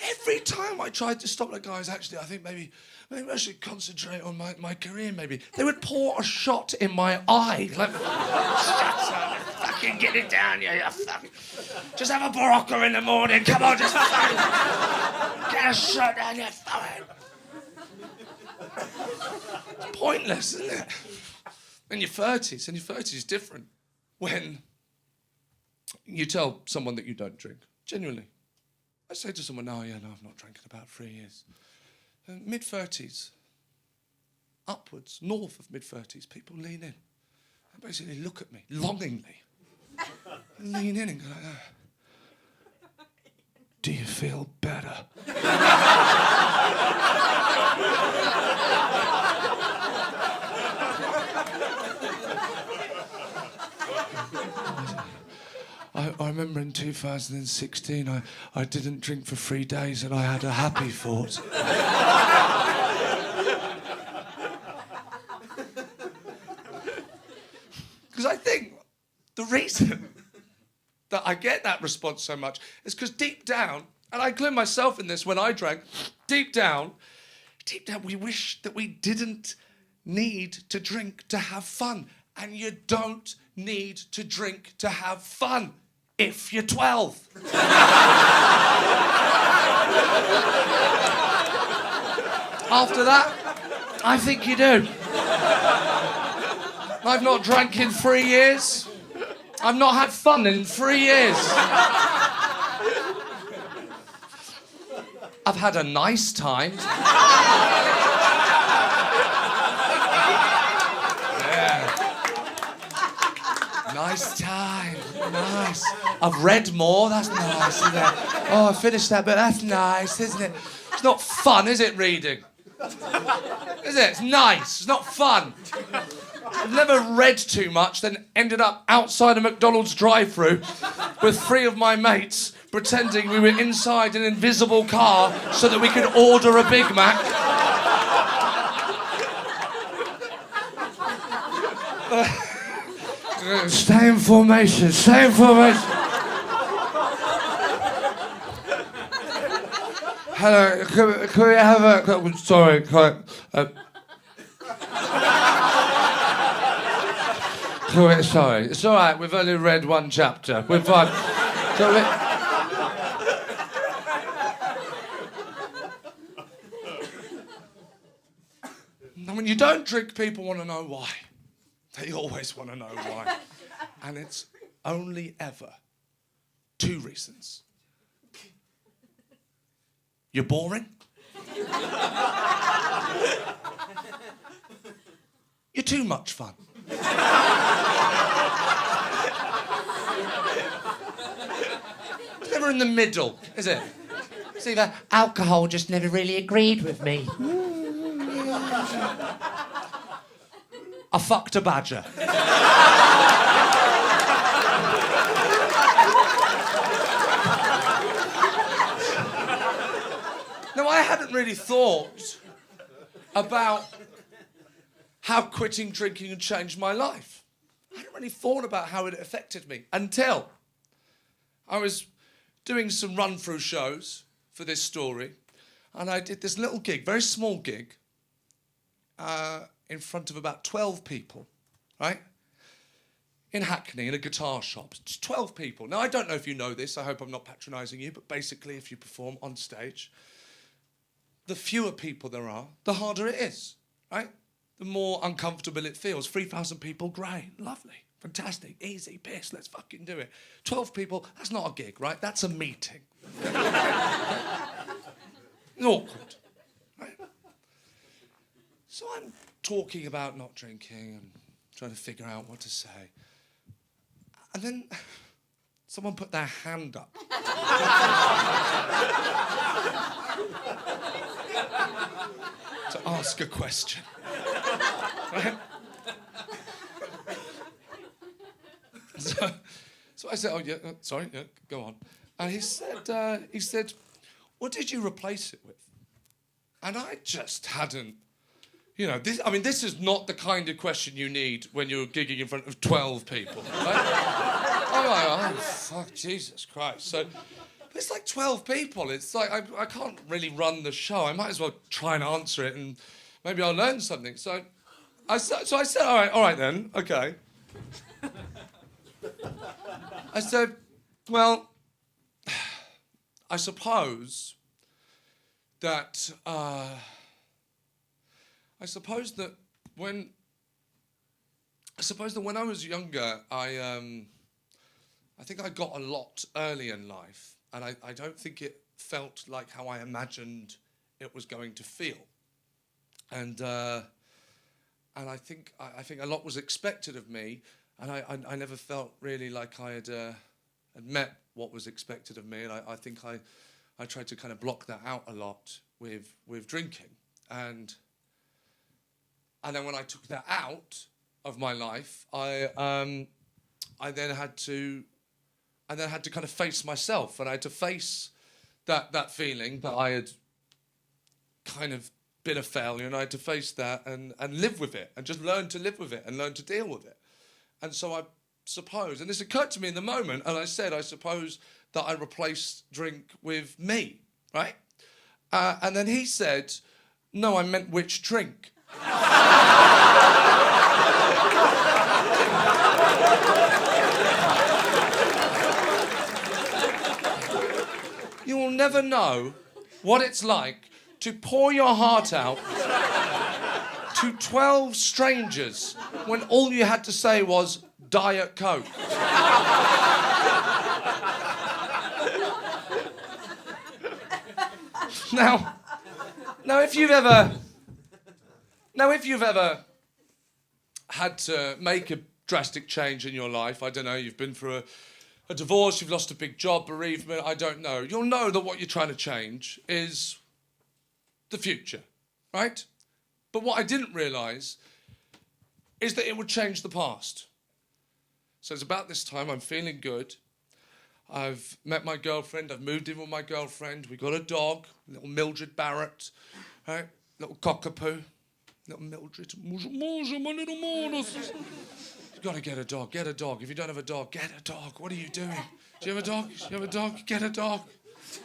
S1: Every time I tried to stop, like, guys, actually, I think maybe I should concentrate on my career, maybe. They would pour a shot in my eye. Like, shut up, fucking get it down, you fucking... Just have a Barocca in the morning. Come on, just fucking... Get a shot down your forehead. It's pointless, isn't it? In your 30s is different. When you tell someone that you don't drink, genuinely. I say to someone, no, I've not drank in about 3 years. Mid-30s, upwards, north of mid-30s, people lean in and basically look at me, longingly. Lean in and go like that. do you feel better? I remember in 2016, I didn't drink for 3 days and I had a happy thought. Because I think the reason that I get that response so much is because deep down, and I include myself in this when I drank, deep down, we wish that we didn't need to drink to have fun. And you don't need to drink to have fun if you're 12. After that, I think you do. I've not drank in 3 years. I've not had fun in 3 years. I've had a nice time. Nice time, nice. I've read more, that's nice, isn't it? Oh, I finished that bit, that's nice, isn't it? It's not fun, is it, reading? Is it? It's nice, it's not fun. I've never read too much, then ended up outside a McDonald's drive-thru with 3 of my mates pretending we were inside an invisible car so that we could order a Big Mac. Stay in formation, stay in formation. Hello, can we have a... Sorry, sorry, it's all right, we've only read 1 chapter. We're fine. When you don't drink, people want to know why. They always want to know why. And it's only ever 2 reasons. You're boring. You're too much fun. It's never in the middle, is it? It's either alcohol just never really agreed with me. I fucked a badger. Now, I hadn't really thought about how quitting drinking had changed my life. I hadn't really thought about how it affected me until I was doing some run-through shows for this story, and I did this little gig, very small gig, in front of about 12 people, right? In Hackney, in a guitar shop. It's 12 people. Now, I don't know if you know this. I hope I'm not patronising you, but basically, if you perform on stage, the fewer people there are, the harder it is, right? The more uncomfortable it feels. 3,000 people, great, lovely, fantastic, easy, piss, let's fucking do it. 12 people, that's not a gig, right? That's a meeting. It's awkward, right? So I'm talking about not drinking and trying to figure out what to say. And then someone put their hand up. To ask a question. Right? So I said, oh, yeah, sorry, yeah, go on. And he said, what did you replace it with? And I just hadn't. You know, this is not the kind of question you need when you're gigging in front of 12 people, right? I'm like, oh, fuck, Jesus Christ. So, it's like 12 people. It's like, I can't really run the show. I might as well try and answer it and maybe I'll learn something. So I said, all right then, okay. I said, well, I suppose that when I was younger, I think I got a lot early in life, and I don't think it felt like how I imagined it was going to feel, and I think a lot was expected of me, and I never felt really like I had met what was expected of me, and I think I I tried to kind of block that out a lot with drinking. And then when I took that out of my life, I then had to kind of face myself, and I had to face that feeling that I had kind of been a failure, and I had to face that and live with it, and just learn to live with it and learn to deal with it. And so I suppose, and this occurred to me in the moment, and I said, I suppose that I replaced drink with me, right? And then he said, no, I meant which drink. You will never know what it's like to pour your heart out to 12 strangers when all you had to say was Diet Coke. Now, if you've ever had to make a drastic change in your life, I don't know, you've been through a divorce, you've lost a big job, bereavement, I don't know. You'll know that what you're trying to change is the future, right? But what I didn't realise is that it would change the past. So it's about this time, I'm feeling good. I've met my girlfriend, I've moved in with my girlfriend, we got a dog, little Mildred Barrett, right? Little cockapoo, little Mildred. You've got to get a dog, get a dog. If you don't have a dog, get a dog. What are you doing? Do you have a dog? You have a dog? Get a dog.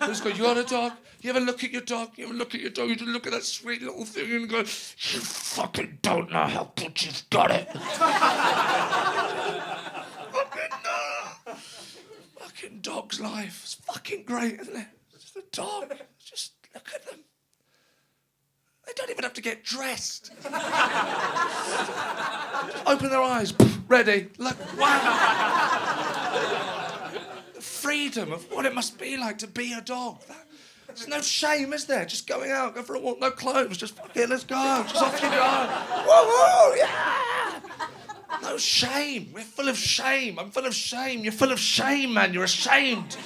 S1: Let's go. You got a dog? You ever look at your dog? You ever look at your dog? You just look at that sweet little thing and go, you fucking don't know how good you've got it. Fucking dog's life. It's fucking great, isn't it? It's just a dog. Just look at them. They don't even have to get dressed. Open their eyes. Ready. Look. Wow. The freedom of what it must be like to be a dog. There's no shame, is there? Just going out, go for a walk, no clothes. Just fuck it, let's go. Just off you go. Woo-hoo, yeah. No shame. We're full of shame. I'm full of shame. You're full of shame, man. You're ashamed.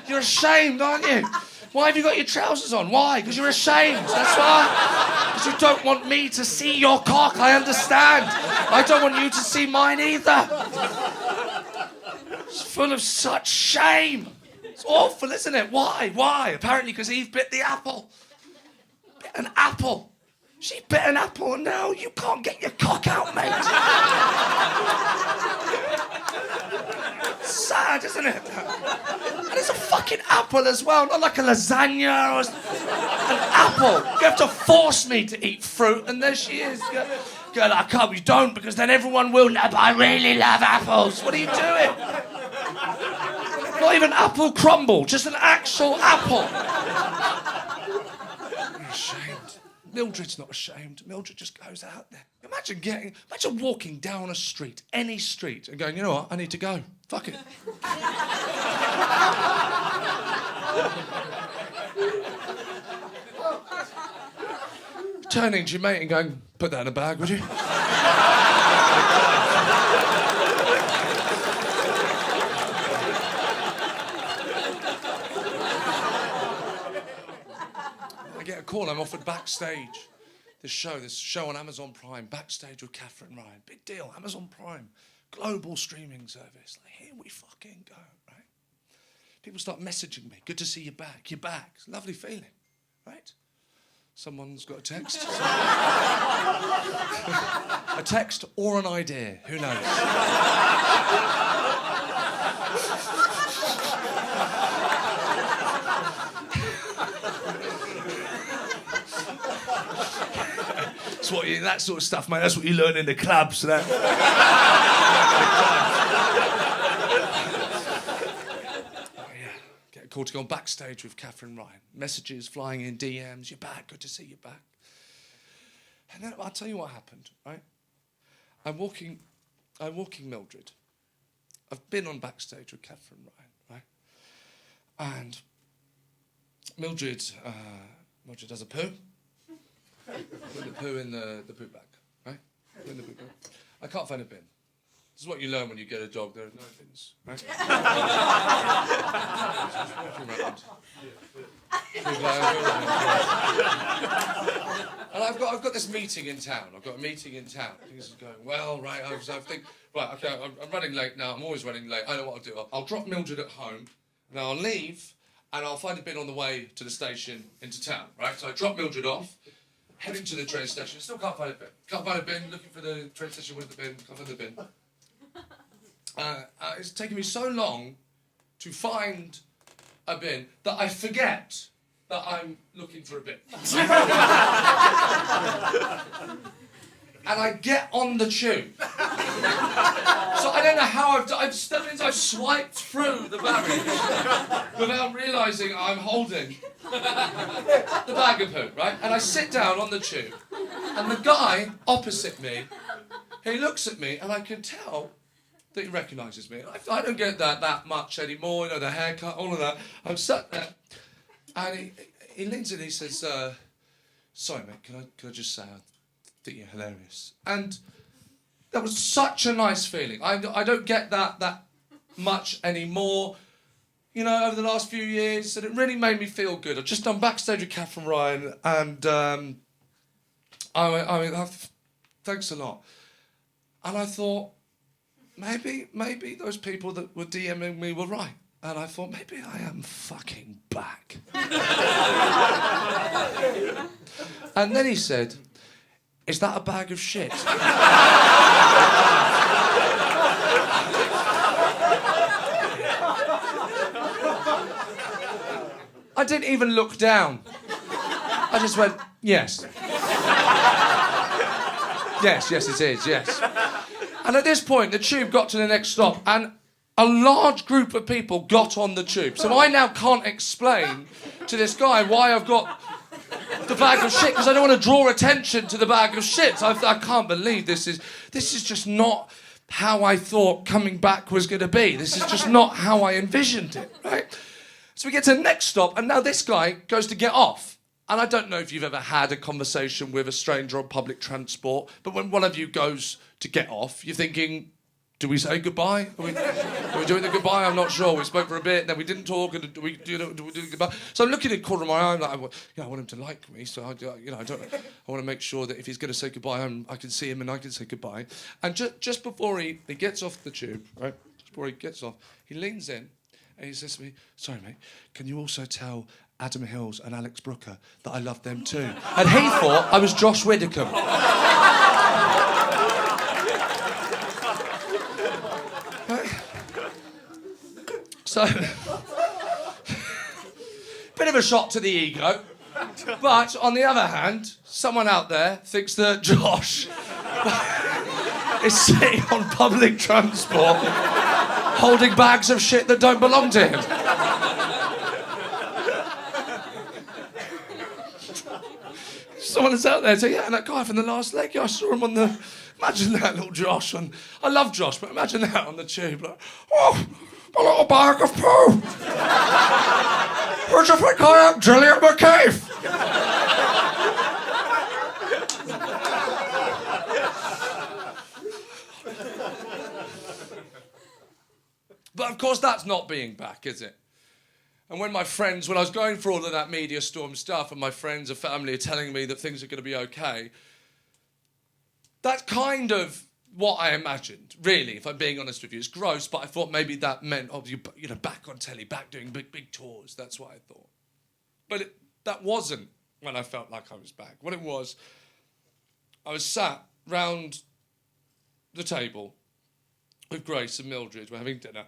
S1: You're ashamed, aren't you? Why have you got your trousers on? Why? Because you're ashamed. That's why. Because you don't want me to see your cock. I understand. I don't want you to see mine either. It's full of such shame. It's awful, isn't it? Why? Why? Apparently because Eve bit the apple. Bit an apple. She bit an apple and now you can't get your cock out, mate. It's sad, isn't it? And it's a fucking apple as well, not like a lasagna or an apple. You have to force me to eat fruit, and there she is. Girl, I can't, you don't, because then everyone will know, but I really love apples. What are you doing? Not even apple crumble, just an actual apple. I'm ashamed. Mildred's not ashamed. Mildred just goes out there. Imagine walking down a street, any street, and going, you know what, I need to go. Fuck it. Turning to your mate and going, put that in a bag, would you? I get a call, I'm offered backstage. This show on Amazon Prime, Backstage with Catherine Ryan. Big deal, Amazon Prime. Global streaming service. Like, here we fucking go, right? People start messaging me. Good to see you back. You're back. It's a lovely feeling, right? Someone's got a text. A text or an idea. Who knows? That sort of stuff, mate. That's what you learn in the clubs. That. Oh, yeah. Get a call to go on Backstage with Catherine Ryan. Messages flying in, DMs. You're back. Good to see you back. And then I'll tell you what happened. Right? I'm walking Mildred. I've been on Backstage with Catherine Ryan. Right? And Mildred does a poo. Put the poo in the poo bag, right? Put in the poo bag. I can't find a bin. This is what you learn when you get a dog. There are no bins, right? Just walking around. And I've got this meeting in town. I've got a meeting in town. Things are going well, right? I think, right, okay, I'm running late now. I'm always running late. I know what I'll do. I'll drop Mildred at home, and I'll leave, and I'll find a bin on the way to the station into town, right? So I drop Mildred off, heading to the train station. Still can't find a bin. Can't find a bin. Looking for the train station with the bin. Can't find the bin. It's taken me so long to find a bin that I forget that I'm looking for a bin. And I get on the tube. So I don't know how that means I've swiped through the barriers without realising I'm holding the bag of poo, right? And I sit down on the tube, and the guy opposite me, he looks at me, and I can tell that he recognises me. I don't get that much anymore, you know, the haircut, all of that. I'm sat there, and he leans in and he says, sorry mate, can I just say I think you're hilarious. And that was such a nice feeling. I don't get that much anymore, you know, over the last few years, and it really made me feel good. I've just done backstage with Catherine Ryan, and I went, thanks a lot. And I thought, maybe those people that were DMing me were right. And I thought, maybe I am fucking back. And then he said, is that a bag of shit? I didn't even look down. I just went, yes. Yes, it is, yes. And at this point, the tube got to the next stop, and a large group of people got on the tube. So I now can't explain to this guy why I've got the bag of shit, because I don't want to draw attention to the bag of shit. I can't believe this is just not how I thought coming back was going to be. This is just not how I envisioned it, right? So we get to the next stop, and now this guy goes to get off. And I don't know if you've ever had a conversation with a stranger on public transport, but when one of you goes to get off, you're thinking, do we say goodbye? Are we doing the goodbye? I'm not sure. We spoke for a bit, then we didn't talk, and do we do the goodbye? So I'm looking at the corner of my eye, like, I want him to like me, so I want to make sure that if he's going to say goodbye, I can see him and I can say goodbye. And just before he gets off the tube, right? Just before he gets off, he leans in and he says to me, sorry mate, can you also tell Adam Hills and Alex Brooker that I love them too? And he thought I was Josh Widdicombe. So, bit of a shot to the ego, but on the other hand, someone out there thinks that Josh is sitting on public transport holding bags of shit that don't belong to him. Someone is out there saying, yeah, and that guy from the last leg, I saw him on the... Imagine that little Josh on... I love Josh, but imagine that on the tube, like, oh, a little bag of poo. Who do you think I am, Gillian McKeith? But of course, that's not being back, is it? And when I was going through all of that media storm stuff, and my friends and family are telling me that things are going to be okay, that's kind of what I imagined, really, if I'm being honest with you. It's gross, but I thought maybe that meant, back on telly, back doing big tours. That's what I thought. But that wasn't when I felt like I was back. What it was, I was sat round the table with Grace and Mildred. We're having dinner.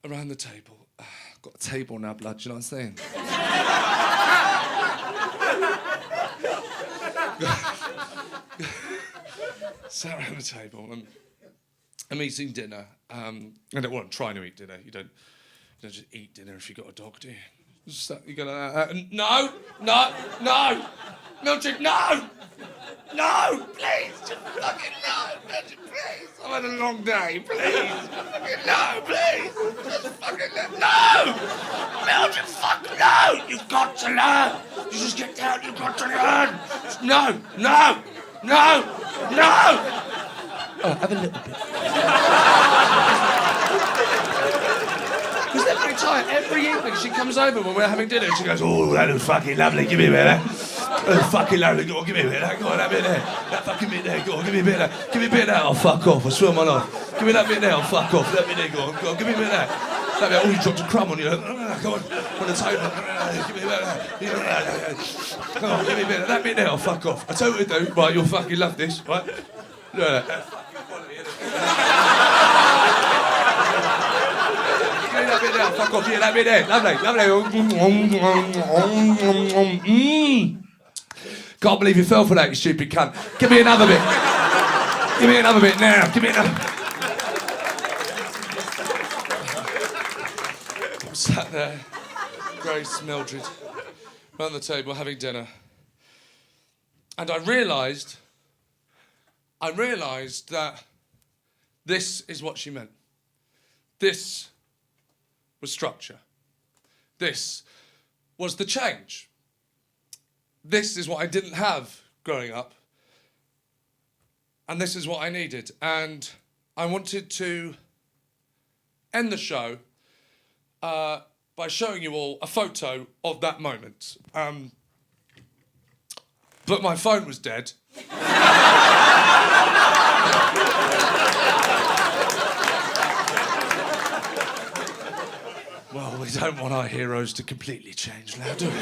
S1: Around the table. I've got a table now, blood, do you know what I'm saying? Sat around the table and I'm eating dinner. And I wasn't trying to eat dinner. You don't just eat dinner if you've got a dog, do you? You go like that. No! Mildred, no! No, please! Just fucking no! Mildred, please! I've had a long day, please! Fucking no, please! Just fucking no! Mildred, fuck no! You've got to learn! You just get down, you've got to learn! No! Oh, have a little bit. Because every every evening she comes over when we're having dinner and she goes, oh, that looks fucking lovely, give me a bit of that. Oh, fucking lovely, go on, give me a bit of that, go on, that bit there. That fucking bit there, go on, give me a bit of that. Give me a bit of that, oh, fuck off, I swear my life. Give me that bit there, oh, fuck off, that bit there, go on, give me a bit of that. That bit, oh, you dropped a crumb on you. Come on the table. Give me a bit of that. Come on, give me a bit of that bit there, oh, fuck off. I tell you what to do, right, you'll fucking love this, right? Look at that. That bit there, fuck off, yeah, that bit there, lovely. Can't believe you fell for that, you stupid cunt. Give me another bit. Give me another bit now, give me another. I'm sat there, Grace, Mildred, around the table having dinner. And I realised that this is what she meant. This was structure. This was the change. This is what I didn't have growing up. And this is what I needed. And I wanted to end the show by showing you all a photo of that moment. But my phone was dead. Well, we don't want our heroes to completely change now, do we?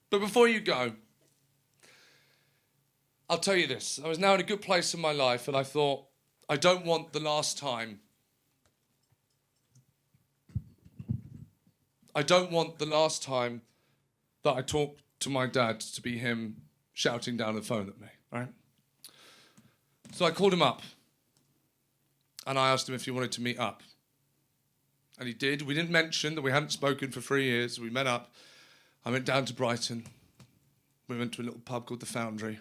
S1: But before you go, I'll tell you this. I was now in a good place in my life, and I thought, I don't want the last time. I don't want the last time that I talked to my dad to be him shouting down the phone at me, right? So I called him up, and I asked him if he wanted to meet up. And he did. We didn't mention that we hadn't spoken for 3 years. We met up. I went down to Brighton. We went to a little pub called The Foundry.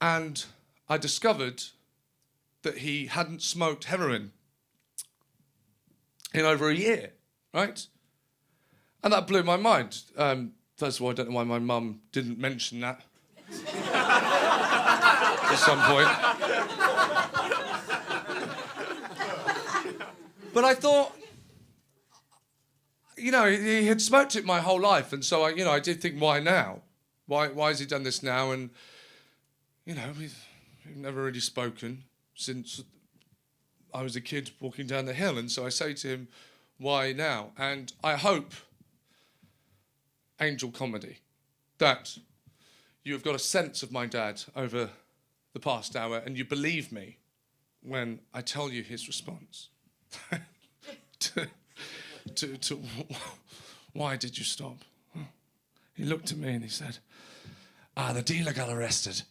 S1: And I discovered that he hadn't smoked heroin in over a year, right? And that blew my mind. First of all, I don't know why my mum didn't mention that at some point. But I thought, you know, he had smoked it my whole life, and so I did think, why now? Why has he done this now? And you know, we've never really spoken since I was a kid walking down the hill, and so I say to him, why now? And I hope, Angel Comedy, that you have got a sense of my dad over the past hour, and you believe me when I tell you his response to why did you stop? He looked at me and he said, the dealer got arrested.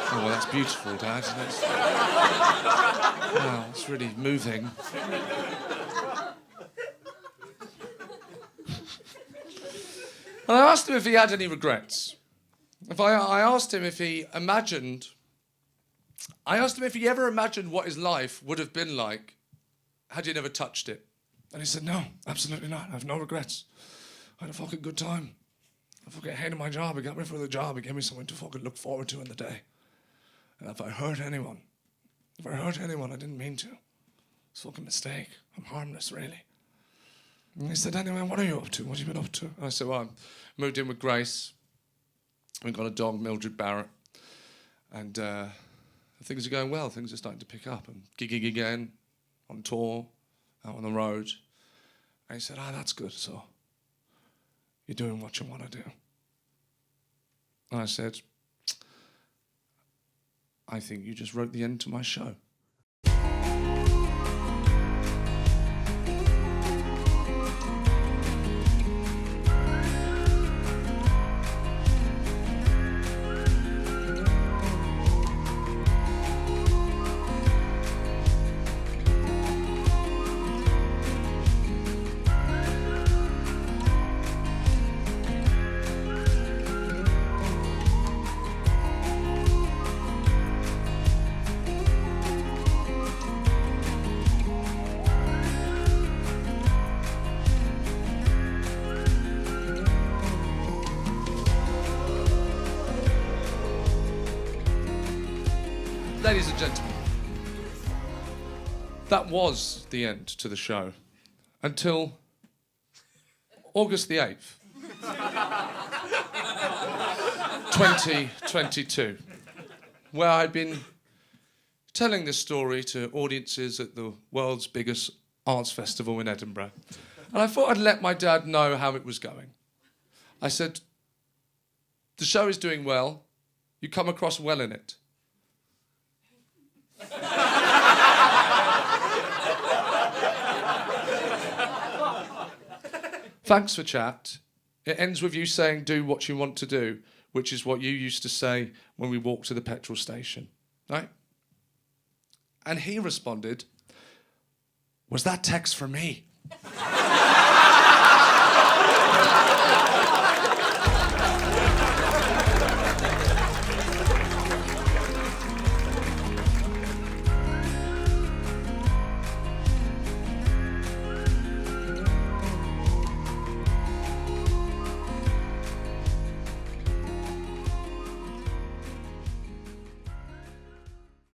S1: Oh, well, that's beautiful, Dad. Wow, it's really moving. And I asked him if he had any regrets. I asked him if he imagined... I asked him if he ever imagined what his life would have been like had he never touched it. And he said, no, absolutely not. I have no regrets. I had a fucking good time. I fucking hated my job. It got me through the job. It gave me something to fucking look forward to in the day. And if I hurt anyone, I didn't mean to. It's a fucking mistake. I'm harmless, really. And he said, anyway, what are you up to? What have you been up to? And I said, well, I moved in with Grace. We got a dog, Mildred Barrett. And things are going well. Things are starting to pick up. I'm gigging again, on tour, out on the road. And he said, that's good. So you're doing what you want to do. And I said, I think you just wrote the end to my show. Ladies and gentlemen, that was the end to the show until August the 8th, 2022, where I'd been telling this story to audiences at the world's biggest arts festival in Edinburgh. And I thought I'd let my dad know how it was going. I said, the show is doing well. You come across well in it. Thanks for chat. It ends with you saying, do what you want to do, which is what you used to say when we walked to the petrol station, right? And he responded, was that text for me?